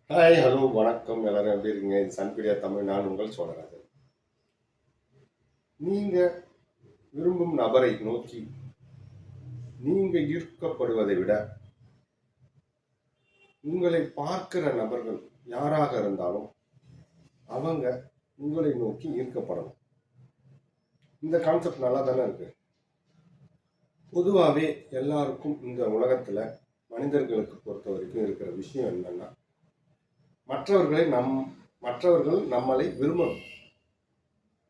Hi, hello, வணக்கம். எல்லாரும் எப்படி இருக்கீங்க? இது சன்பீடியா தமிழ். நான் உங்கள் சோழராஜன். நீங்க விரும்பும் நபரை நோக்கி நீங்க ஈர்க்கப்படுவதை விட, உங்களை பார்க்கிற நபர்கள் யாராக இருந்தாலும் அவங்க உங்களை நோக்கி ஈர்க்கப்படணும். இந்த கான்செப்ட் நல்லா தானே இருக்கு. பொதுவாகவே எல்லாருக்கும் இந்த உலகத்துல மனிதர்களுக்கு பொறுத்த வரைக்கும் இருக்கிற விஷயம் என்னன்னா, மற்றவர்கள் நம்மளை விரும்பணும்.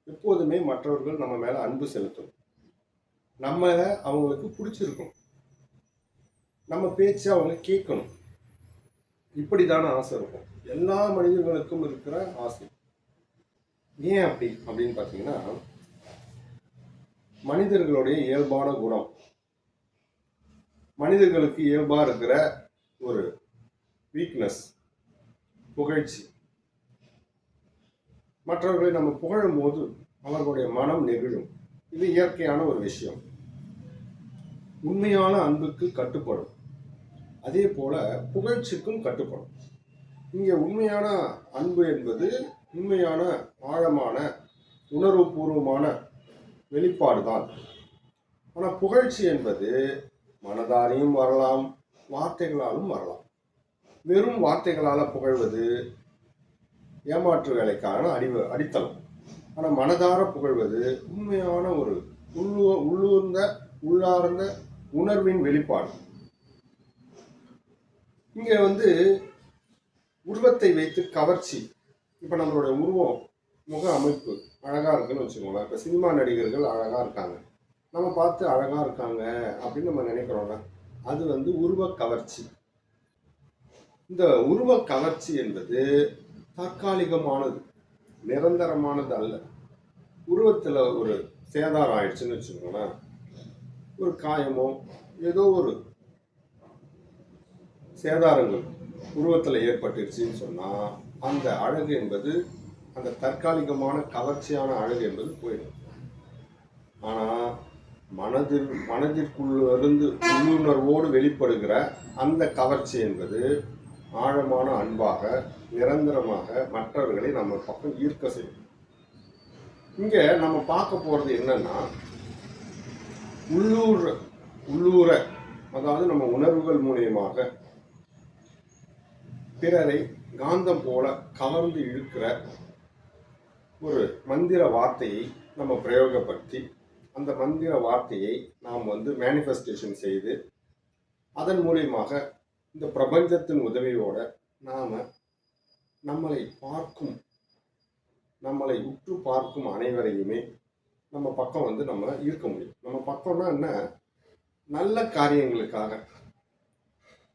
எப்போதுமே மற்றவர்கள் நம்ம மேல அன்பு செலுத்தணும். நம்மள அவங்களுக்கு பிடிச்சிருக்கும். நம்ம பேச்சு அவங்க கேட்கணும். இப்படிதான ஆசை இருக்கும். எல்லா மனிதர்களுக்கும் இருக்கிற ஆசை. ஏன் அப்படின்னு பார்த்தீங்கன்னா, மனிதர்களுடைய இயல்பான குணம், மனிதர்களுக்கு இயல்பா இருக்கிற ஒரு வீக்னஸ், புகழ்ச்சி. மற்றவர்களை நம்ம புகழும் போது அவர்களுடைய மனம் நெகிழும். இது இயற்கையான ஒரு விஷயம். உண்மையான அன்புக்கு கட்டுப்படும். அதே போல புகழ்ச்சிக்கும் கட்டுப்படும். இங்க உண்மையான அன்பு என்பது உண்மையான ஆழமான உணர்வுபூர்வமான வெளிப்பாடு தான். ஆனால் புகழ்ச்சி என்பது மனதாரையும் வரலாம், வார்த்தைகளாலும் வரலாம். வெறும் வார்த்தைகளால் புகழ்வது ஏமாற்று வேலைக்கான அடித்தளம். ஆனால் மனதார புகழ்வது உண்மையான ஒரு உள்ளார்ந்த உணர்வின் வெளிப்பாடு. இங்க உருவத்தை வைத்து கவர்ச்சி. இப்போ நம்மளுடைய உருவம், முக அமைப்பு அழகா இருக்குன்னு வச்சுக்கோங்களேன். இப்போ சினிமா நடிகர்கள் அழகா இருக்காங்க, நம்ம பார்த்து அழகா இருக்காங்க அப்படின்னு நம்ம நினைக்கிறோம்ல, அது உருவ கவர்ச்சி. இந்த உருவ கவர்ச்சி என்பது தற்காலிகமானது, நிரந்தரமானது அல்ல. உருவத்தில் ஒரு சேதாரம் ஆயிடுச்சுன்னு வச்சுக்கோங்களேன், ஒரு காயமோ ஏதோ ஒரு சேதாரங்கள் உருவத்தில் ஏற்பட்டுருச்சுன்னு சொன்னால் அந்த அழகு என்பது, அந்த தற்காலிகமான கவர்ச்சியான அழகு என்பது போயிடும். ஆனால் மனதிற்குள்ளிருந்து உள்ளுணர்வோடு வெளிப்படுகிற அந்த கவர்ச்சி என்பது ஆழமான அன்பாக, நிரந்தரமாக மற்றவர்களை நம்ம பக்கம் ஈர்க்க செய்யும். இங்க நம்ம பார்க்க போறது என்னன்னா, உள்ளூர அதாவது நம்ம உணர்வுகள் மூலியமாக பிறரை காந்தம் போல கவர்ந்து இழுக்கிற ஒரு மந்திர வார்த்தையை நம்ம பிரயோகப்படுத்தி, அந்த மந்திர வார்த்தையை நாம் மேனிஃபெஸ்டேஷன் செய்து, அதன் மூலியமாக இந்த பிரபஞ்சத்தின் உதவியோட நம்மளை உற்று பார்க்கும் அனைவரையுமே நம்ம பக்கம் நம்ம ஈர்க்க முடியும். நம்ம பக்கம்னா என்ன? நல்ல காரியங்களுக்காக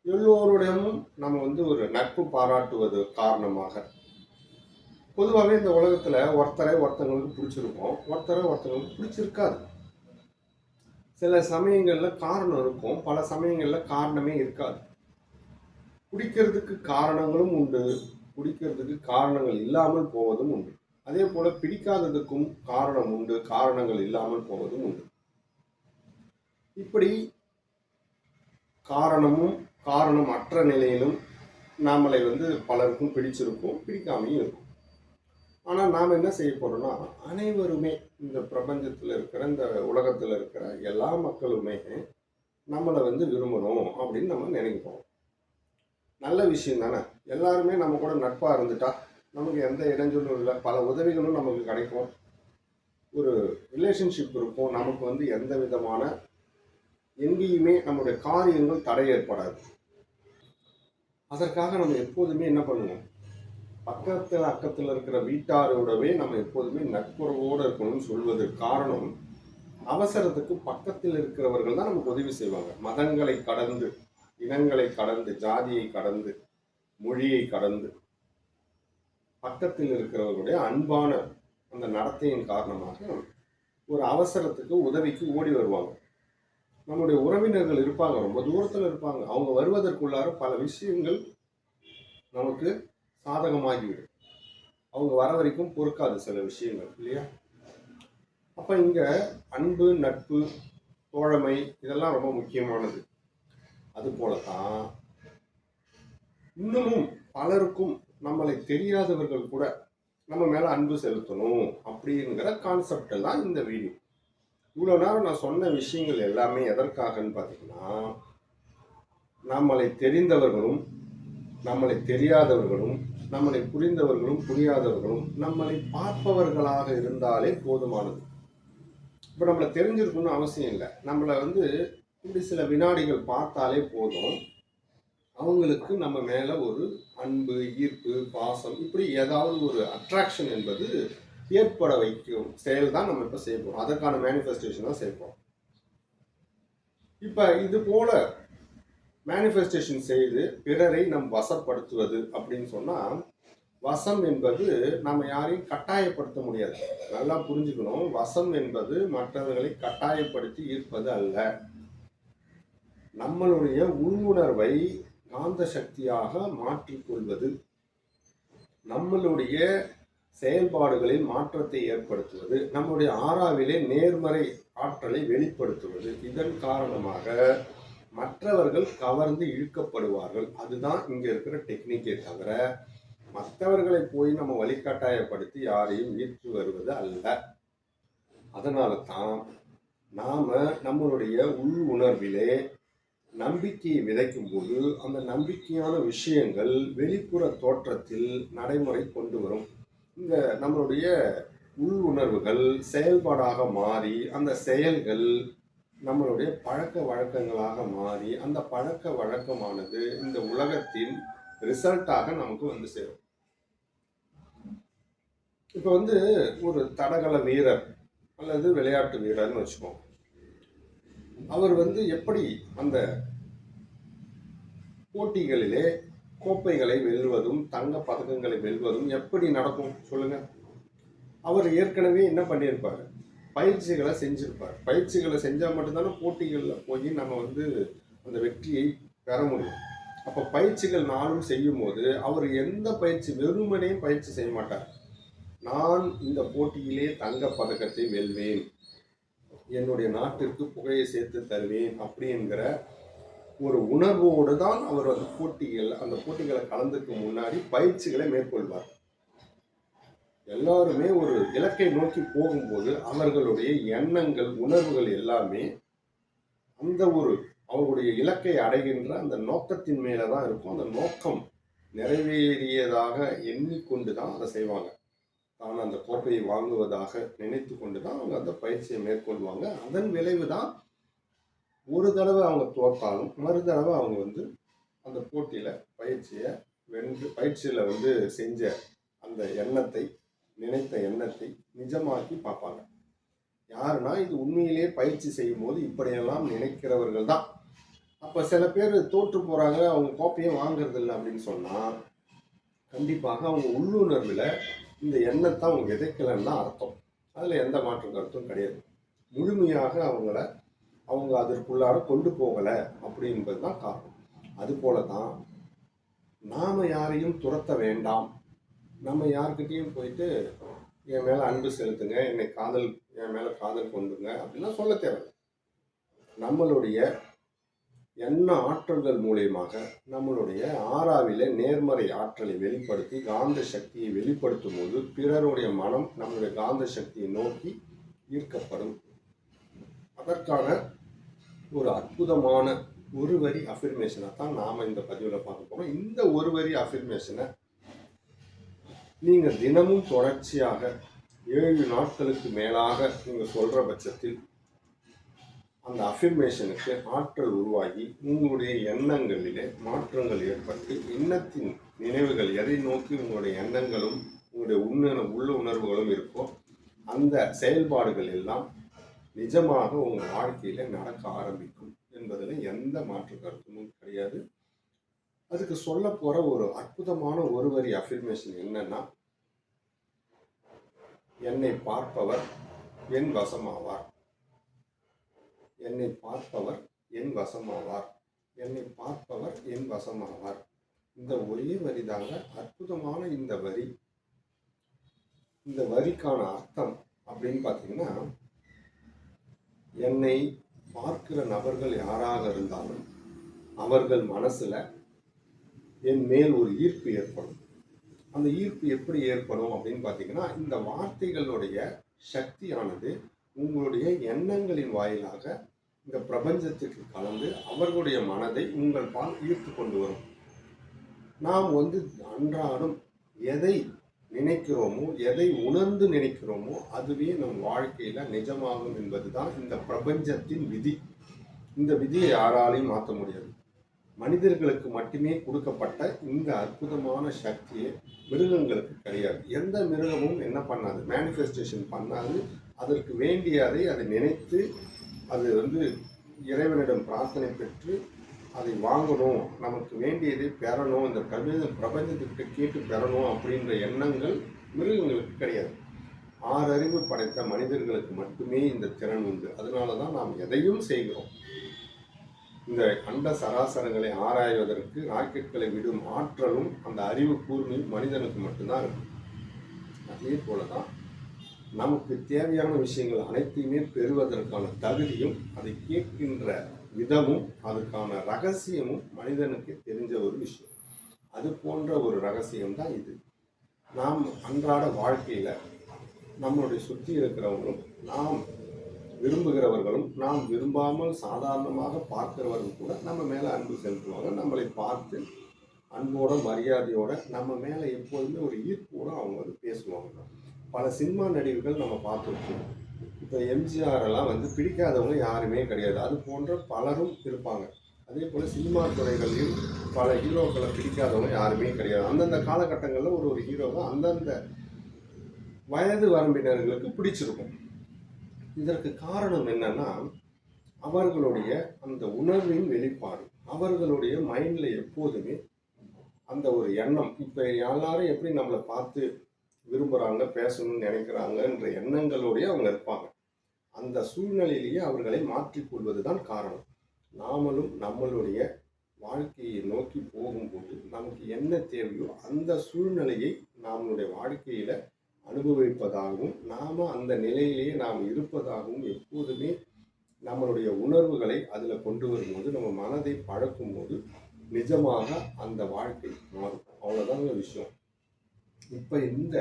எல்லோருடையமும் நம்ம ஒரு நட்பு பாராட்டுவது காரணமாக. பொதுவாகவே இந்த உலகத்துல ஒருத்தங்களுக்கு பிடிச்சிருக்கும், ஒருத்தங்களுக்கு பிடிச்சிருக்காது. சில சமயங்கள்ல காரணம் இருக்கும், பல சமயங்கள்ல காரணமே இருக்காது. பிடிக்கிறதுக்கு காரணங்களும் உண்டு, பிடிக்கிறதுக்கு காரணங்கள் இல்லாமல் போவதும் உண்டு. அதே போல பிடிக்காததுக்கும் காரணம் உண்டு, காரணங்கள் இல்லாமல் போவதும் உண்டு. இப்படி காரணம் அற்ற நிலையிலும் நம்மளை பலருக்கும் பிடிச்சிருக்கும், பிடிக்காமையும் இருக்கும். ஆனால் நாம் என்ன செய்ய போறோம்னா, அனைவருமே இந்த பிரபஞ்சத்தில் இருக்கிற, இந்த உலகத்தில் இருக்கிற எல்லா மக்களுமே நம்மளை விரும்பணும் அப்படின்னு நம்ம நினைக்கிறோம். நல்ல விஷயம் தானே. எல்லாருமே நம்ம கூட நட்பாக இருந்துட்டா நமக்கு எந்த இடைஞ்சலும் இல்லை, பல உதவிகளும் நமக்கு கிடைக்கும், ஒரு ரிலேஷன்ஷிப் இருக்கும். நமக்கு எந்த விதமான எங்கேயுமே நம்முடைய காரியங்கள் தடை ஏற்படாது. அதற்காக நம்ம எப்போதுமே என்ன பண்ணுவோம்? அக்கத்தில் இருக்கிற வீட்டாரோடவே நம்ம எப்போதுமே நட்புறவோடு இருக்கணும்னு சொல்வதற்கு காரணம், அவசரத்துக்கு பக்கத்தில் இருக்கிறவர்கள் தான் நமக்கு உதவி செய்வாங்க. மதங்களை கடந்து, இனங்களை கடந்து, ஜாதியை கடந்து, மொழியை கடந்து பக்கத்தில் இருக்கிறவர்களுடைய அன்பான அந்த நடத்தையின் காரணமாக ஒரு அவசரத்துக்கு உதவிக்கு ஓடி வருவாங்க. நம்முடைய உறவினர்கள் இருப்பாங்க, ரொம்ப தூரத்தில் இருப்பாங்க. அவங்க வருவதற்குள்ளார பல விஷயங்கள் நமக்கு சாதகமாகிவிடும். அவங்க வர வரைக்கும் பொறுக்காது சில விஷயங்கள், இல்லையா? அப்ப இங்க அன்பு, நட்பு, தோழமை இதெல்லாம் ரொம்ப முக்கியமானது. அது போலதான் இன்னமும் பலருக்கும் நம்மளை தெரியாதவர்கள் கூட நம்ம மேல அன்பு செலுத்தணும் அப்படிங்கிற கான்செப்டில் தான் இந்த வீடியோ. இவ்வளோ நேரம் நான் சொன்ன விஷயங்கள் எல்லாமே எதற்காகன்னு பார்த்தீங்கன்னா, நம்மளை தெரிந்தவர்களும் நம்மளை தெரியாதவர்களும் நம்மளை புரிந்தவர்களும் புரியாதவர்களும் நம்மளை பார்ப்பவர்களாக இருந்தாலே போதுமானது. இப்போ நம்மளை தெரிஞ்சிருக்கணும்னு அவசியம் இல்லை. நம்மளை இப்படி சில வினாடிகள் பார்த்தாலே போதும், அவங்களுக்கு நம்ம மேல ஒரு அன்பு, ஈர்ப்பு, பாசம், இப்படி ஏதாவது ஒரு அட்ராக்ஷன் என்பது ஏற்பட வைக்கும் செயல் தான் நம்ம இப்ப செய்ய போறோம். அதற்கான மேனிஃபெஸ்டேஷன் தான் செய்ய போறோம். இப்ப இது போல மேனிஃபெஸ்டேஷன் செய்து பிறரை நம் வசப்படுத்துவது அப்படின்னு சொன்னா, வசம் என்பது நம்ம யாரையும் கட்டாயப்படுத்த முடியாது. நல்லா புரிஞ்சுக்கணும். வசம் என்பது மற்றவர்களை கட்டாயப்படுத்தி ஈர்ப்பது அல்ல. நம்மளுடைய உள்ளுணர்வை காந்த சக்தியாக மாற்றிக்கொள்வது, நம்மளுடைய செயல்பாடுகளில் மாற்றத்தை ஏற்படுத்துவது, நம்முடைய ஆறாவிலே நேர்மறை ஆற்றலை வெளிப்படுத்துவது. இதன் காரணமாக மற்றவர்கள் கவர்ந்து இழுக்கப்படுவார்கள். அதுதான் இங்க இருக்கிற டெக்னிக்கே தவிர மற்றவர்களை போய் நம்ம வழிகாட்டாயப்படுத்தி யாரையும் ஈர்த்து வருவது அல்ல. அதனால தான் நாம நம்மளுடைய உள் உணர்விலே நம்பிக்கையை விதைக்கும் போது அந்த நம்பிக்கையான விஷயங்கள் வெளிப்புற தோற்றத்தில் நடைமுறை கொண்டு வரும். இந்த நம்மளுடைய உள் உணர்வுகள் செயல்பாடாக மாறி அந்த செயல்கள் நம்மளுடைய பழக்க வழக்கங்களாக மாறி அந்த பழக்க வழக்கமானது இந்த உலகத்தின் ரிசல்ட்டாக நமக்கு சேரும். இப்போ ஒரு தடகள வீரர் அல்லது விளையாட்டு வீரர்னு வச்சுக்கோங்க. அவர் எப்படி அந்த போட்டிகளிலே கோப்பைகளை வெல்வதும் தங்க பதக்கங்களை வெல்வதும் எப்படி நடக்கும் சொல்லுங்க? அவர் ஏற்கனவே என்ன பண்ணியிருப்பாரு? பயிற்சிகளை செஞ்சிருப்பார். பயிற்சிகளை செஞ்சால் மட்டும்தானே போட்டிகளில் போய் நம்ம அந்த வெற்றியை பெற முடியும். அப்போ பயிற்சிகள் நாளும் செய்யும் போது அவர் எந்த பயிற்சி வெறுமனையும் பயிற்சி செய்ய மாட்டார். நான் இந்த போட்டியிலே தங்க பதக்கத்தை வெல்வேன், என்னுடைய நாட்டிற்கு புகையை சேர்த்து தருவேன் அப்படிங்கிற ஒரு உணர்வோடு தான் அவர் அந்த போட்டிகளை கலந்துக்கு முன்னாடி பயிற்சிகளை மேற்கொள்வார். எல்லாருமே ஒரு இலக்கை நோக்கி போகும்போது அவர்களுடைய எண்ணங்கள், உணர்வுகள் எல்லாமே அந்த அவருடைய இலக்கை அடைகின்ற அந்த நோக்கத்தின் மேலதான் இருக்கும். அந்த நோக்கம் நிறைவேறியதாக எண்ணிக்கொண்டு தான் அதை செய்வாங்க. தான் அந்த கோப்பையை வாங்குவதாக நினைத்து கொண்டு தான் அவங்க அந்த பயிற்சியை மேற்கொள்வாங்க. அதன் விளைவு தான் ஒரு தடவை அவங்க தோற்றாலும் மறு தடவை அவங்க அந்த போட்டியில பயிற்சியை பயிற்சியில செஞ்ச அந்த எண்ணத்தை, நினைத்த எண்ணத்தை நிஜமாக்கி பார்ப்பாங்க. யாருன்னா இது உண்மையிலேயே பயிற்சி செய்யும் போது இப்படியெல்லாம் நினைக்கிறவர்கள் தான். அப்ப சில பேர் தோற்று போறாங்க, அவங்க கோப்பையை வாங்குறது இல்லை அப்படின்னு சொன்னா கண்டிப்பாக அவங்க உள்ளுணர்வுல இந்த எண்ணத்தை அவங்க விதைக்கலன்னு தான் அர்த்தம். அதுல எந்த மாற்று கருத்தும் கிடையாது. முழுமையாக அவங்க அதற்குள்ளார கொண்டு போகலை அப்படின்றது தான் காரணம். அது போலதான் நாம யாரையும் துரத்த வேண்டாம். நம்ம யாருக்கிட்டையும் போயிட்டு என் மேல அன்பு செலுத்துங்க, என் மேல காதல் கொண்டுங்க அப்படின்னா சொல்ல தேவை. நம்மளுடைய எண்ண ஆற்றல்கள் மூலியமாக நம்மளுடைய ஆறாவில நேர்மறை ஆற்றலை வெளிப்படுத்தி காந்த சக்தியை வெளிப்படுத்தும் போது பிறருடைய மனம் நம்மளுடைய காந்த சக்தியை நோக்கி ஈர்க்கப்படும். அதற்கான ஒரு அற்புதமான ஒரு வரி அஃபிர்மேஷனை தான் நாம இந்த பதிவில் பார்க்க போறோம். இந்த ஒரு வரி அஃபிர்மேஷனை நீங்க தினமும் தொடர்ச்சியாக 7 நாட்களுக்கு மேலாக நீங்க சொல்ற பட்சத்தில் அந்த அஃபிர்மேஷனுக்கு ஆற்றல் உருவாகி உங்களுடைய எண்ணங்களிலே மாற்றங்கள் ஏற்பட்டு எண்ணத்தின் நினைவுகள் எதை நோக்கி உங்களுடைய எண்ணங்களும் உங்களுடைய உள்ள உணர்வுகளும் இருக்கோ அந்த செயல்பாடுகள் எல்லாம் நிஜமாக உங்க வாழ்க்கையில நடக்க ஆரம்பிக்கும் என்பதில் எந்த மாற்று கருத்துமும் கிடையாது. அதுக்கு சொல்ல போற ஒரு அற்புதமான ஒரு வரி அஃபிர்மேஷன் என்னன்னா, என்னை பார்ப்பவர் என் வசமாவார், என்னை பார்ப்பவர் என் வசமாவார், என்னை பார்ப்பவர் என் வசமாவார். இந்த ஒரே வரிதாங்க அற்புதமான இந்த வரி. இந்த வரிக்கான அர்த்தம் அப்படின்னு பார்த்தீங்கன்னா, என்னை பார்க்கிற நபர்கள் யாராக இருந்தாலும் அவர்கள் மனசுல என் மேல் ஒரு ஈர்ப்பு ஏற்படும். அந்த ஈர்ப்பு எப்படி ஏற்படும் அப்படின்னு பார்த்தீங்கன்னா, இந்த வார்த்தைகளுடைய சக்தியானது உங்களுடைய எண்ணங்களின் வாயிலாக இந்த பிரபஞ்சத்திற்கு கலந்து அவர்களுடைய மனதை உங்கள் பால் ஈர்த்து கொண்டு வரும். நாம் அன்றாடம் எதை நினைக்கிறோமோ, எதை உணர்ந்து நினைக்கிறோமோ, அதுவே நம் வாழ்க்கையில நிஜமாகும் என்பதுதான் இந்த பிரபஞ்சத்தின் விதி. இந்த விதியை யாராலையும் மாற்ற முடியாது. மனிதர்களுக்கு மட்டுமே கொடுக்கப்பட்ட இந்த அற்புதமான சக்தியை மிருகங்களுக்கு கிடையாது. எந்த மிருகமும் என்ன பண்ணாது, மேனிஃபெஸ்டேஷன் பண்ணாது. அதற்கு வேண்டியதை அதை நினைத்து அது இறைவனிடம் பிரார்த்தனை பெற்று அதை வாங்கணும், நமக்கு வேண்டியதை பெறணும், இந்த பிரபஞ்சத்திற்கு கேட்டு பெறணும் அப்படின்ற எண்ணங்கள் மிருகங்களுக்கு கிடையாது. ஆறறிவு படைத்த மனிதர்களுக்கு மட்டுமே இந்த திறன் உண்டு. அதனால தான் நாம் எதையும் செய்கிறோம். இந்த அண்ட சராசரங்களை ஆராய்வதற்கு ராக்கெட்களை விடும் ஆற்றலும் அந்த அறிவு கூர்மையும் மனிதனுக்கு மட்டும்தான் இருக்கும். அதே போலதான் நமக்கு தேவையான விஷயங்கள் அனைத்தையுமே பெறுவதற்கான தகுதியும், அதை கேட்கின்ற விதமும், அதுக்கான ரகசியமும் மனிதனுக்கு தெரிஞ்ச ஒரு விஷயம். அது போன்ற ஒரு ரகசியம்தான் இது. நாம் அன்றாட வாழ்க்கையில நம்மளுடைய சுற்றி இருக்கிறவங்களும், நாம் விரும்புகிறவர்களும், நாம் விரும்பாமல் சாதாரணமாக பார்க்கிறவர்கள் கூட நம்ம மேல அன்பு செலுத்துவாங்க. நம்மளை பார்த்து அன்போட மரியாதையோட நம்ம மேல எப்போதுமே ஒரு ஈர்ப்போட அவங்க பேசுவாங்க. பல சினிமா நடிகர்கள் நம்ம பார்த்துருக்கோம். இப்போ எம்ஜிஆர் எல்லாம் பிடிக்காதவங்க யாருமே கிடையாது. அது போன்ற பலரும் இருப்பாங்க. அதே போல் சினிமா துறைகளில் பல ஹீரோக்களை பிடிக்காதவங்க யாருமே கிடையாது. அந்தந்த காலகட்டங்களில் ஒரு ஹீரோவை அந்தந்த வயது வரம்பினர்களுக்கு பிடிச்சிருக்கும். இதற்கு காரணம் என்னன்னா, அவர்களுடைய அந்த உணர்வின் வெளிப்பாடு. அவர்களுடைய மைண்டில் எப்போதுமே அந்த ஒரு எண்ணம். இப்போ எல்லாரும் எப்படி நம்மளை பார்த்து விரும்புகிறாங்க, பேசணும்னு நினைக்கிறாங்கன்ற எண்ணங்களோடைய அவங்க இருப்பாங்க. அந்த சூழ்நிலையிலேயே அவர்களை மாற்றிக்கொள்வது தான் காரணம். நாமளும் நம்மளுடைய வாழ்க்கையை நோக்கி போகும்போது நமக்கு என்ன தேவையோ அந்த சூழ்நிலையை நம்மளுடைய வாழ்க்கையில அனுபவிப்பதாகவும், நாம அந்த நிலையிலேயே நாம் இருப்பதாகவும் எப்போதுமே நம்மளுடைய உணர்வுகளை அதுல கொண்டு வரும்போது, நம்ம மனதை பழக்கும் போது நிஜமாக அந்த வாழ்க்கை மாறும். அவ்வளவுதாங்க விஷயம். இப்ப இந்த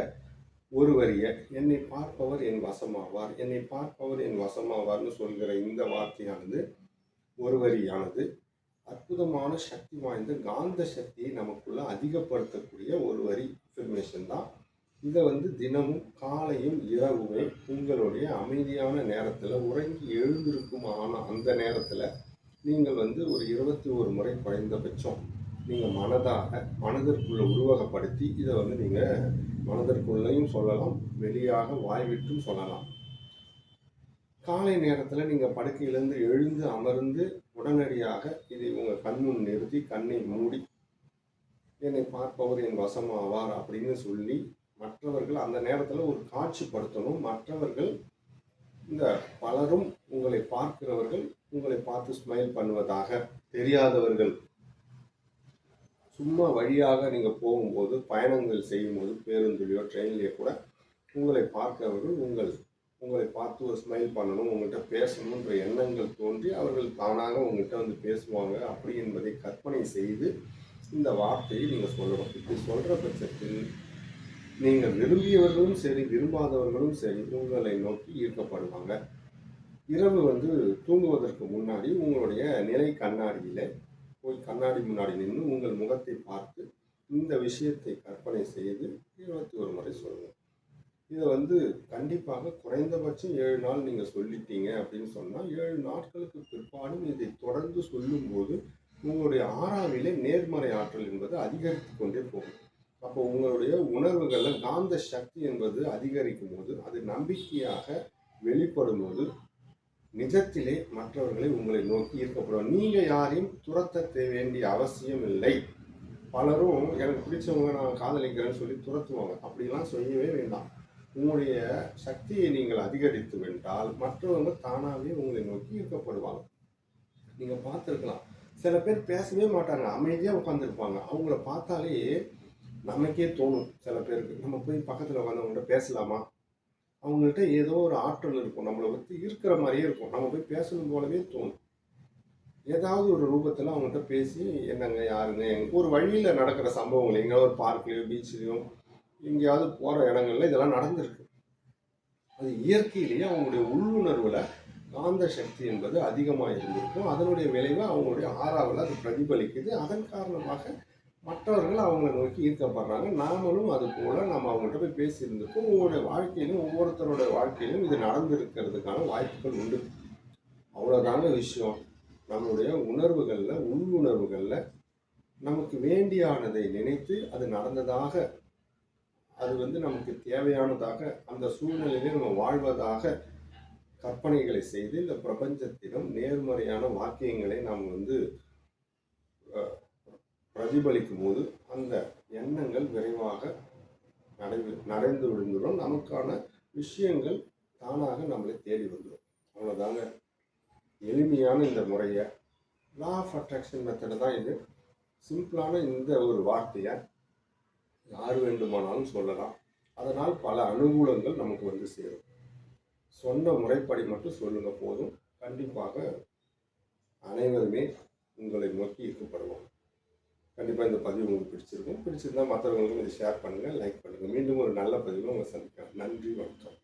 ஒரு வரிய என்னை பார்ப்பவர் என் வசமாவார், என்னை பார்ப்பவர் என் வசமாவார்னு சொல்கிற இந்த வார்த்தையானது, ஒரு வரியானது அற்புதமான சக்தி வாய்ந்த காந்த சக்தியை நமக்குள்ள அதிகப்படுத்தக்கூடிய ஒரு வரி அஃபர்மேஷன் தான். இதை தினமும் காலையும் இரவுமே உங்களுடைய அமைதியான நேரத்தில் உறங்கி எழுந்திருக்கும் அந்த நேரத்தில் நீங்கள் ஒரு 21 முறை குறைந்தபட்சம் நீங்கள் மனதிற்குள்ள உருவகப்படுத்தி இதை நீங்கள் மனதிற்குள்ளையும் சொல்லலாம், வெளியாக வாய்விட்டும் சொல்லலாம். காலை நேரத்தில் நீங்கள் படுக்கையிலேருந்து எழுந்து அமர்ந்து உடனடியாக இதை உங்கள் கண்முன் நிறுத்தி கண்ணை மூடி என்னை பார்ப்பவர் என் வசமாவார் அப்படின்னு சொல்லி மற்றவர்கள் அந்த நேரத்தில் ஒரு காட்சிப்படுத்தணும். மற்றவர்கள் இந்த பலரும் உங்களை பார்க்கிறவர்கள் உங்களை பார்த்து ஸ்மைல் பண்ணுவதாக, தெரியாதவர்கள் சும்மா வழியாக நீங்கள் போகும்போது, பயணங்கள் செய்யும்போது, பேருந்துலையோ ட்ரெயின்லேயோ கூட உங்களை பார்க்கிறவர்கள் உங்களை பார்த்து ஒரு ஸ்மைல் பண்ணணும், உங்கள்கிட்ட பேசணுன்ற எண்ணங்கள் தோன்றி அவர்கள் தானாக உங்கள்கிட்ட பேசுவாங்க அப்படி என்பதை கற்பனை செய்து இந்த வார்த்தையை நீங்கள் சொல்லணும். இப்படி சொல்கிற பட்சத்தில் நீங்கள் விரும்பியவர்களும் சரி விரும்பாதவர்களும் சரி உங்களை நோக்கி ஈர்க்கப்படுவாங்க. இரவு தூங்குவதற்கு முன்னாடி உங்களுடைய நிலை கண்ணாடியில் போய் கண்ணாடி முன்னாடி நின்று உங்கள் முகத்தை பார்த்து இந்த விஷயத்தை கற்பனை செய்து 21 முறை சொல்லுங்கள். இதை கண்டிப்பாக குறைந்தபட்சம் 7 நாள் நீங்கள் சொல்லிட்டீங்க அப்படின்னு சொன்னால் 7 நாட்களுக்கு பிற்பாடும் இதை தொடர்ந்து சொல்லும்போது உங்களுடைய ஆறாவிலே நேர்மறை ஆற்றல் என்பது அதிகரித்து கொண்டே போகும். அப்போ உங்களுடைய உணர்வுகளில் காந்த சக்தி என்பது அதிகரிக்கும் போது, அது நம்பிக்கையாக வெளிப்படும் போது நிஜத்திலே மற்றவர்களை உங்களை நோக்கி ஈர்க்கப்படும். நீங்க யாரையும் துரத்த வேண்டிய அவசியம் இல்லை. பலரும் எனக்கு பிடிச்சவங்க நான் காதலிக்கிறேன்னு சொல்லி துரத்துவாங்க. அப்படிலாம் செய்யவே வேண்டாம். உங்களுடைய சக்தியை நீங்கள் அதிகரித்து வென்றால் மற்றவங்க தானாகவே உங்களை நோக்கி ஈர்க்கப்படுவாங்க. நீங்க பார்த்துருக்கலாம், சில பேர் பேசவே மாட்டாங்க, அமைதியாக உட்காந்துருப்பாங்க. அவங்கள பார்த்தாலே நமக்கே தோணும், சில பேருக்கு நம்ம போய் பக்கத்தில் வந்தவங்கள்ட்ட பேசலாமா, அவங்கள்ட்ட ஏதோ ஒரு ஆற்றல் இருக்கும், நம்மளை இருக்கிற மாதிரியே இருக்கும், நம்ம போய் பேசணும் போலவே தோணும். ஏதாவது ஒரு ரூபத்தில் அவங்ககிட்ட பேசி என்னங்க யாருங்க ஒரு வழியில் நடக்கிற சம்பவங்கள் எங்கேயாவது ஒரு பார்க்லேயோ பீச்லேயோ எங்கேயாவது போகிற இடங்கள்ல இதெல்லாம் நடந்திருக்கு. அது இயற்கையிலேயே அவங்களுடைய உள்ளுணர்வில் காந்த சக்தி என்பது அதிகமாக இருந்திருக்கும். அதனுடைய விளைவு அவங்களுடைய ஆறாவில் அது பிரதிபலிக்குது. அதன் காரணமாக மற்றவர்கள் அவங்களை நோக்கி ஈர்க்கப்படுறாங்க. நாமளும் அது போல் நம்ம அவங்கள்ட்ட போய் பேசியிருந்திருக்கோம். உங்களுடைய வாழ்க்கையிலும் ஒவ்வொருத்தரோட வாழ்க்கையிலும் இது நடந்திருக்கிறதுக்கான வாய்ப்புகள் உண்டு. அவ்வளோதாங்க விஷயம். நம்மளுடைய உணர்வுகளில் உள்ளுணர்வுகளில் நமக்கு வேண்டியானதை நினைத்து அது நடந்ததாக, அது நமக்கு தேவையானதாக, அந்த சூழ்நிலையிலே நம்ம வாழ்வதாக கற்பனைகளை செய்து இந்த பிரபஞ்சத்திடம் நேர்மறையான வாக்கியங்களை நாம் பிரதிபலிக்கும் போது அந்த எண்ணங்கள் விரைவாக நடந்து விழுந்துடும். நமக்கான விஷயங்கள் தானாக நம்மளை தேடி வந்துடும். அவ்வளோதாங்க எளிமையான இந்த முறையை, லா ஆஃப் அட்ராக்ஷன் மெத்தடை தான் இது. சிம்பிளான இந்த ஒரு வார்த்தையை யார் வேண்டுமானாலும் சொல்லலாம். அதனால் பல அனுகூலங்கள் நமக்கு சேரும். சொன்ன முறைப்படி மட்டும் சொல்லுங்க போதும். கண்டிப்பாக அனைவருமே உங்களை நோக்கி ஈர்க்கப்படுவோம். கண்டிப்பாக இந்த பதிவு உங்களுக்கு பிடிச்சிருக்கும். பிடிச்சிருந்தால் மற்றவங்களுக்கும் இதை ஷேர் பண்ணுங்கள், லைக் பண்ணுங்கள். மீண்டும் ஒரு நல்ல பதிவில் உங்களை சந்திக்கிறேன். நன்றி, வணக்கம்.